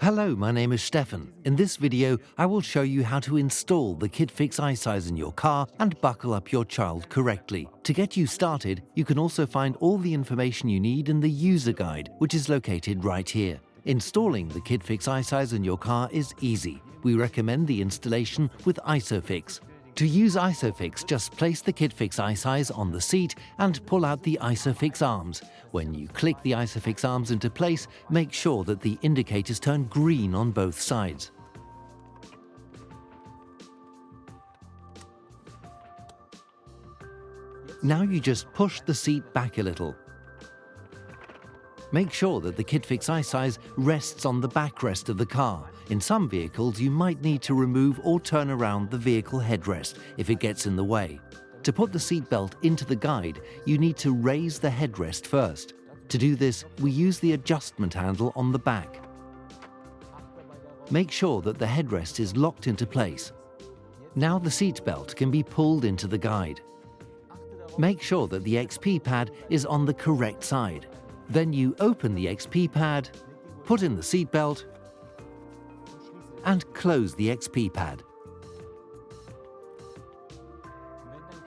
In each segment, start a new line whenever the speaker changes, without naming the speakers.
Hello, my name is Stefan. In this video, I will show you how to install the KIDFIX iSize in your car and buckle up your child correctly. To get you started, you can also find all the information you need in the user guide, which is located right here. Installing the KIDFIX iSize in your car is easy. We recommend the installation with ISOFIX. To use ISOFIX, just place the KIDFIX iSize on the seat and pull out the ISOFIX arms. When you click the ISOFIX arms into place, make sure that the indicators turn green on both sides. Now you just push the seat back a little. Make sure that the KIDFIX iSize rests on the backrest of the car. In some vehicles, you might need to remove or turn around the vehicle headrest if it gets in the way. To put the seatbelt into the guide, you need to raise the headrest first. To do this, we use the adjustment handle on the back. Make sure that the headrest is locked into place. Now the seatbelt can be pulled into the guide. Make sure that the XP pad is on the correct side. Then you open the XP pad, put in the seatbelt, and close the XP pad.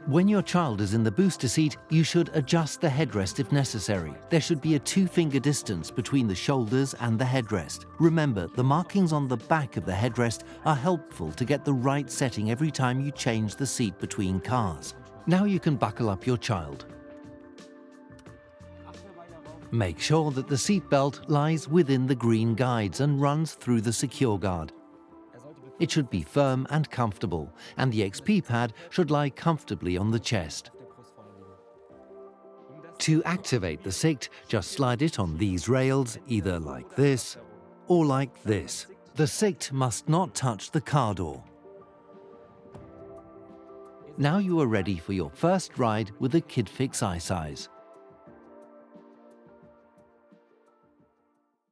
When your child is in the booster seat, you should adjust the headrest if necessary. There should be a 2-finger distance between the shoulders and the headrest. Remember, the markings on the back of the headrest are helpful to get the right setting every time you change the seat between cars. Now you can buckle up your child. Make sure that the seatbelt lies within the green guides and runs through the secure guard. It should be firm and comfortable, and the XP pad should lie comfortably on the chest. To activate the SICT, just slide it on these rails, either like this or like this. The SICT must not touch the car door. Now you are ready for your first ride with the KIDFIX iSize.